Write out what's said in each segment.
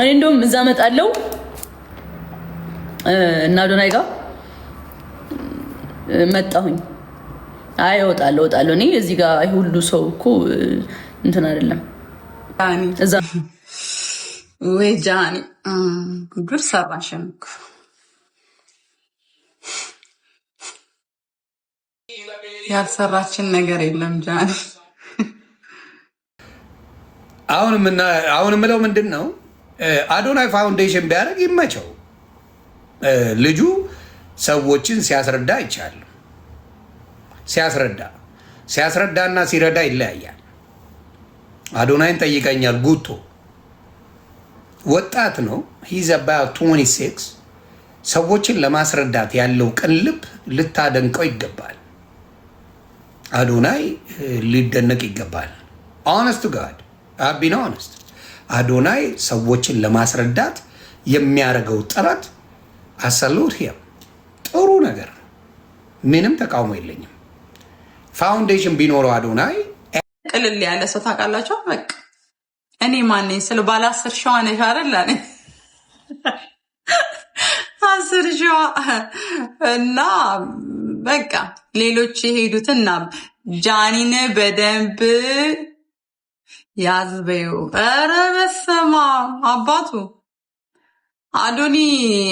እኔ እንደውም እዛ መጣለው እና አዶናይ ጋር መጣሁኝ። አይ እወጣለሁ እኔ እዚህ ጋር ሁሉ ሰው እኮ እንትን አይደለም። እዛ ወይ ጃኒ ጉድ ሰራሽን እኮ ያልሰራችን ነገር የለም ጃኒ። አሁን የምለው ምንድን ነው አዶናይ ፋውንዴሽን ቢያደርግ ይመቸው። ልጁ ሰዎችን ሲያስረዳ አይቻልም። ሲያስረዳና ሲረዳ ይለያያል። አዶናይን ጠይቀኛል። ጉቶ ወጣት ነው። ሂዝ አባውት 26 ሰዎችን ለማስረዳት ያለው ቅን ልብ ልታደንቀው ይገባል። አዶናይ ሊደነቅ ይገባል። ኦነስት ጋድ አቢና ኦነስት አዶናይ ሰዎችን ለማስረዳት የሚያደርገው ጥረት አሰሉት ጥሩ ነገር ነው። ምንም ተቃውሞ የለኝም። ፋውንዴሽን ቢኖረው አዶናይ ቅልል ያለ ሰው ታውቃላችሁ። በቃ እኔ ማነኝ ስለ ባለ 10 ሺዋ ነሽ አይደል? እኔ 10 ሺዋ እና በቃ ሌሎች የሄዱትና ጃኒን በደንብ ያዝበዩ። ኧረ በስመ አብ አባቱ አዶኒ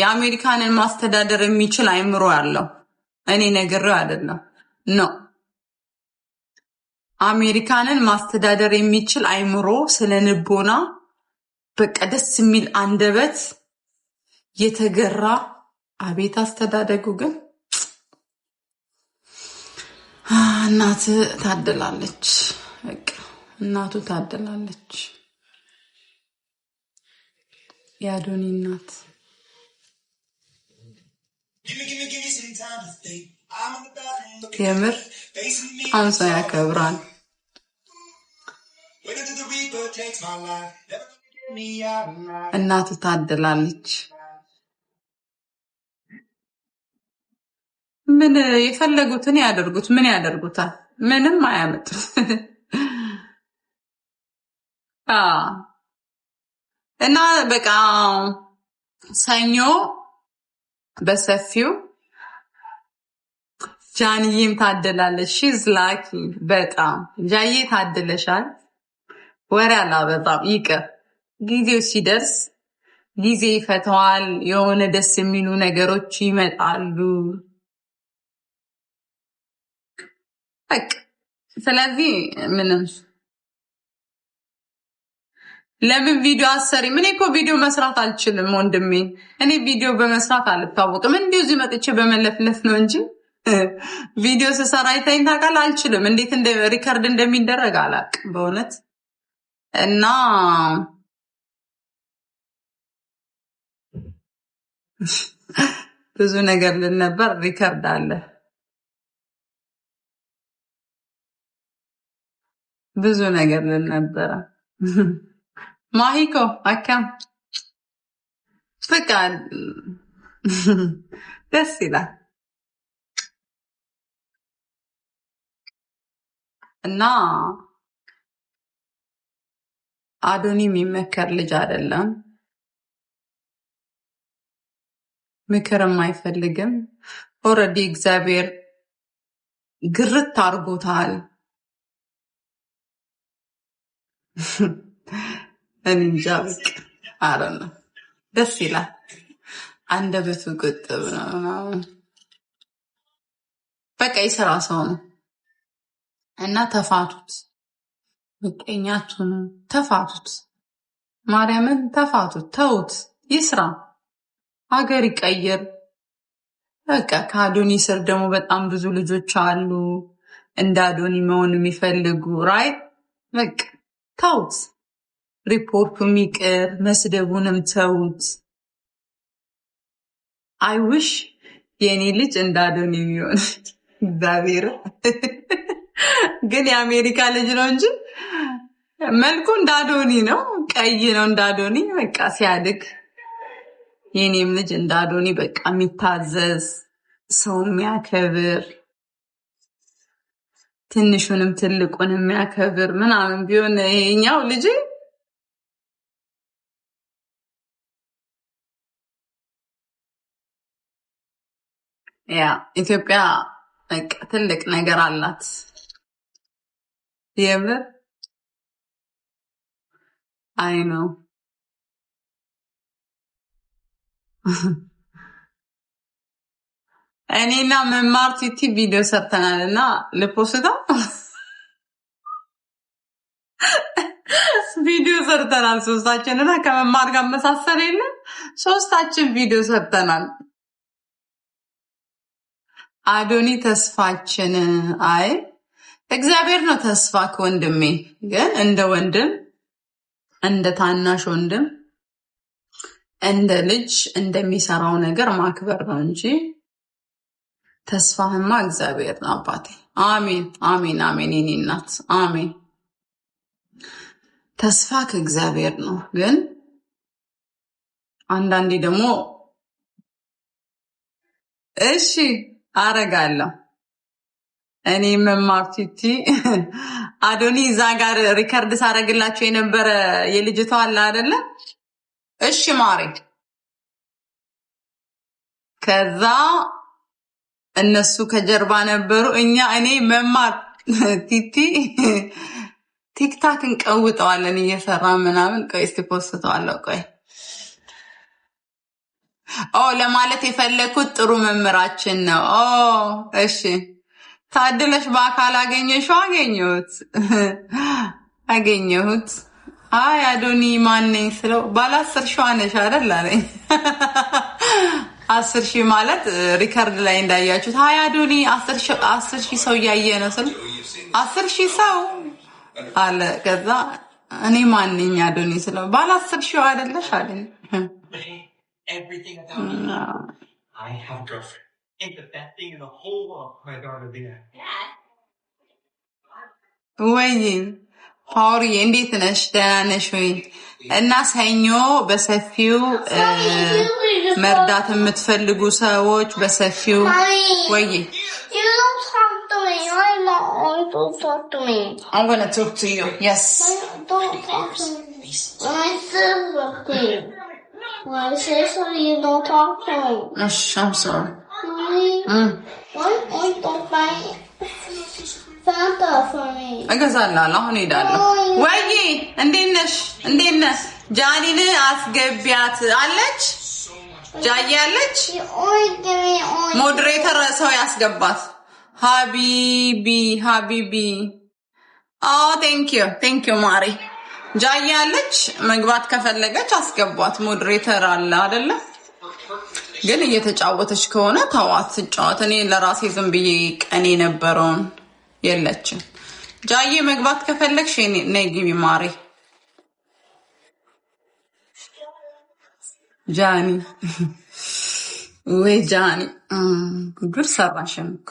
አሜሪካንን ማስተዳደር የሚችል አይምሮ ያለው እኔ ነግሬው አይደለም ነው። አሜሪካንን ማስተዳደር የሚችል አይምሮ፣ ስለ ንቦና በቃ ደስ የሚል አንደበት የተገራ አቤት አስተዳደጉ ግን እናት ታደላለች። በቃ እናቱ ታደላለች። የአዶኒ እናት የምር አንሳ ያከብራል። እናቱ ታደላለች። ምን የፈለጉትን ያደርጉት፣ ምን ያደርጉታል? ምንም አያመጡም። እና በቃ ሰኞ በሰፊው ጃንዬም ታደላለች። ሺዝ ላኪ በጣም ጃዬ ታደለሻል። ወሬ አላበዛም፣ ይቅር። ጊዜው ሲደርስ ጊዜ ይፈተዋል። የሆነ ደስ የሚሉ ነገሮች ይመጣሉ። በቃ ስለዚህ ምንም ለምን ቪዲዮ አሰሪም? እኔ እኮ ቪዲዮ መስራት አልችልም ወንድሜ። እኔ ቪዲዮ በመስራት አልታወቅም። እንዲሁ እዚህ መጥቼ በመለፍለፍ ነው እንጂ ቪዲዮ ስሰራ አይተኸኝ ታውቃለህ? አልችልም። እንዴት ሪከርድ እንደሚደረግ አላውቅም በእውነት። እና ብዙ ነገር ልነበር። ሪከርድ አለ፣ ብዙ ነገር ልነበረ ማሂኮ አካም በቃ ደስ ይላል። እና አዶኒ የሚመከር ልጅ አይደለም። ምክርም አይፈልግም። ኦልሬዲ እግዚአብሔር ግርት አድርጎታል። እንጃ በቃ አረና ደስ ይላል። አንደበቱ ቁጥብ ነው። በቃ የሥራ ሰው ነው። እና ተፋቱት፣ ምቀኛቱን ተፋቱት፣ ማርያምን ተፋቱት፣ ተውት፣ ይስራ፣ ሀገር ይቀይር። በቃ ከአዶኒ ስር ደግሞ በጣም ብዙ ልጆች አሉ እንደ አዶኒ መሆን የሚፈልጉ ራይት። በቃ ተውት፣ ሪፖርቱም ይቅር፣ መስደቡንም ተውት። አይውሽ የኔ ልጅ እንደ አዶኒ የሚሆን እግዚአብሔር ግን የአሜሪካ ልጅ ነው እንጂ መልኩ እንደ አዶኒ ነው፣ ቀይ ነው እንደ አዶኒ። በቃ ሲያድግ የኔም ልጅ እንደ አዶኒ በቃ የሚታዘዝ ሰው የሚያከብር ትንሹንም ትልቁንም የሚያከብር ምናምን ቢሆን ይሄኛው ልጅ ያ ኢትዮጵያ በቃ ትልቅ ነገር አላት። የምር አይ ነው እኔና መማር ቲቲ ቪዲዮ ሰርተናል እና ልፖስተው ቪዲዮ ሰርተናል ሶስታችን እና ከመማር ጋር መሳሰል የለም ሶስታችን ቪዲዮ ሰርተናል። አዶኒ ተስፋችን አይ እግዚአብሔር ነው ተስፋ ከወንድሜ ግን እንደ ወንድም እንደ ታናሽ ወንድም እንደ ልጅ እንደሚሰራው ነገር ማክበር ነው እንጂ ተስፋህማ እግዚአብሔር ነው አባቴ። አሜን አሜን አሜን የኔ እናት አሜን። ተስፋ ከእግዚአብሔር ነው ግን አንዳንዴ ደግሞ እሺ አረጋለሁ እኔ መማር ቲቲ አዶኒ እዛ ጋር ሪከርድ ሳረግላችሁ የነበረ የልጅቷ አለ አይደለ? እሺ ማሪ ከዛ እነሱ ከጀርባ ነበሩ እኔ መማር ቲቲ ቲክታክ እንቀውጠዋለን እየሰራ ምናምን ቆይ እስቲ ፖስተዋለሁ ቆይ ለማለት የፈለኩት ጥሩ መምህራችን ነው። እሺ ታድለሽ በአካል አገኘሁት። አይ አዶኒ ማነኝ ስለው ባለ 10 ሺህ ነሽ አይደል አለኝ። 10 ሺህ ማለት ሪከርድ ላይ እንዳያችሁት አይ አዶኒ 10 ሺህ ሰው እያየ ነው ስለው 10 ሺህ ሰው አለ። ከዛ እኔ ማነኝ አዶኒ ስለው ባለ 10 ሺህ አይደለሽ አለኝ። Everything about me. No. I have a girlfriend. Ain't the best thing in the whole world. My daughter there. ወይ ፓውሪ እንዴት ነሽ? ደህና ነሽ ወይ? እና ሰኞ በሰፊው መርዳት የምትፈልጉ ሰዎች በሰፊው ወይ You don't talk to me. I'm not going to talk to me. I'm going to talk to you. Yes. Don't talk to me. I said something. When I say something, you don't talk to me. I'm sorry. Mommy, why don't buy Fanta for me? እገዛላለሁ አሁን ሄዳለሁ። ወይ እንዴት ነሽ? ጃኒን አስገቢያት አለች። ጃዬ አለች። You only give me only. ሞዴሬተር ሰው ያስገባት ሀቢቢ ቴንክ ዩ ማሪ ጃዬ አለች። መግባት ከፈለገች አስገቧት። ሞዴሬተር አለ አይደለ? ግን እየተጫወተች ከሆነ ተዋት ትጫወት። እኔ ለራሴ ዝም ብዬ ቀኔ ነበረውን የለችም። ጃዬ መግባት ከፈለግሽ ነይ ግቢ ማሪ። ጃኒ ወይ ጃኒ ጉድ ሰራሽን እኮ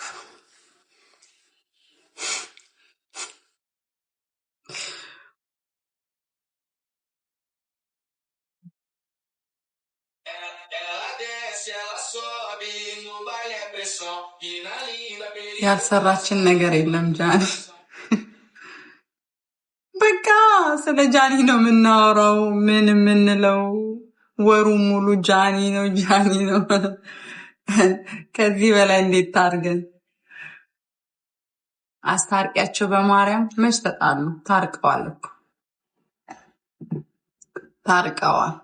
ያልሰራችን ነገር የለም ጃኒ። በቃ ስለ ጃኒ ነው የምናወራው። ምን የምንለው ወሩ ሙሉ ጃኒ ነው። ከዚህ በላይ እንዴት ታርገን? አስታርቂያቸው በማርያም። መች ተጣሉ? ታርቀዋል እኮ ታርቀዋል።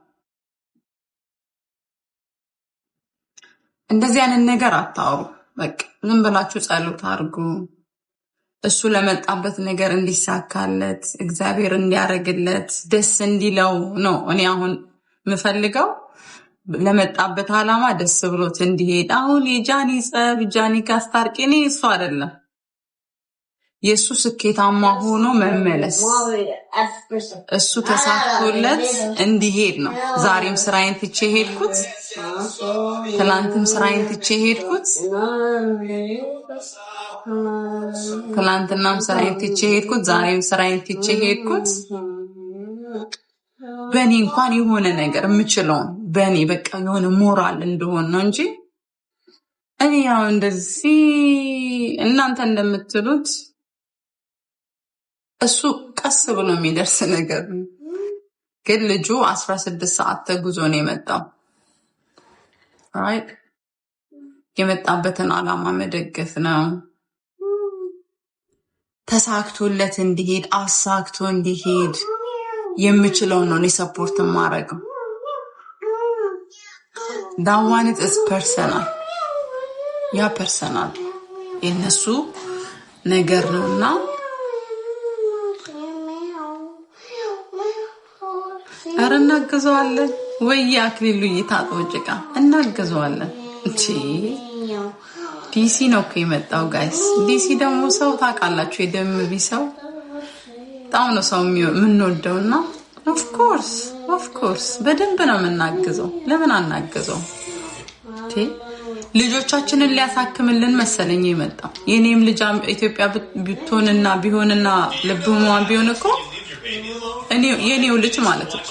እንደዚህ አይነት ነገር አታውሩ። በቃ ዝም ብላችሁ ጸሎት አድርጉ። እሱ ለመጣበት ነገር እንዲሳካለት እግዚአብሔር እንዲያረግለት ደስ እንዲለው ነው እኔ አሁን የምፈልገው። ለመጣበት ዓላማ ደስ ብሎት እንዲሄድ። አሁን የጃኒ ጸብ ጃኒ ካስታርቂ እኔ እሱ አይደለም የሱ ስኬታማ ሆኖ መመለስ እሱ ተሳክቶለት እንዲሄድ ነው። ዛሬም ስራዬን ትቼ ሄድኩት፣ ትላንትም ስራዬን ትቼ ሄድኩት፣ ትላንትናም ስራዬን ትቼ ሄድኩት፣ ዛሬም ስራዬን ትቼ ሄድኩት። በእኔ እንኳን የሆነ ነገር የምችለውን በእኔ በቃ የሆነ ሞራል እንደሆን ነው እንጂ እኔ ያው እንደዚህ እናንተ እንደምትሉት እሱ ቀስ ብሎ የሚደርስ ነገር ነው። ግን ልጁ 16 ሰዓት ተጉዞ ነው የመጣው። አይ የመጣበትን ዓላማ መደገፍ ነው። ተሳክቶለት እንዲሄድ አሳክቶ እንዲሄድ የምችለው ነው እኔ ሰፖርት ማረገው። ዳዋንት is personal ያ personal የነሱ ነገር ነውና አረ እናገዘዋለን ወይ አክሊሉ ይታጦጭቃ እናገዘዋለን እንጂ ዲሲ ነው እኮ የመጣው ጋይስ። ዲሲ ደግሞ ሰው ታውቃላችሁ የደም ቢሰው በጣም ነው ሰው የምንወደውና ኦፍ ኮርስ በደንብ ነው የምናገዘው። ለምን አናገዘው? ልጆቻችንን ሊያሳክምልን መሰለኝ የመጣው። የኔም ልጅ ኢትዮጵያ ብትሆንና ቢሆንና ልብሟን ቢሆን እኮ የኔው ልጅ ማለት እኮ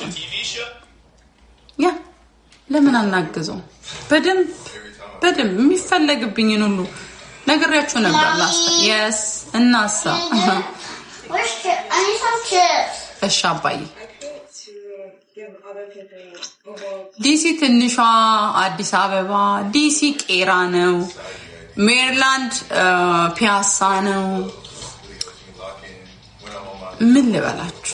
ያ ለምን አናገዘው? በደንብ የሚፈለግብኝን ሁሉ ነገርያችሁ ነበር ላስታ yes እናሳ እሺ አባዬ ዲሲ ትንሿ አዲስ አበባ ዲሲ ቄራ ነው። ሜሪላንድ ፒያሳ ነው። ምን ልበላችሁ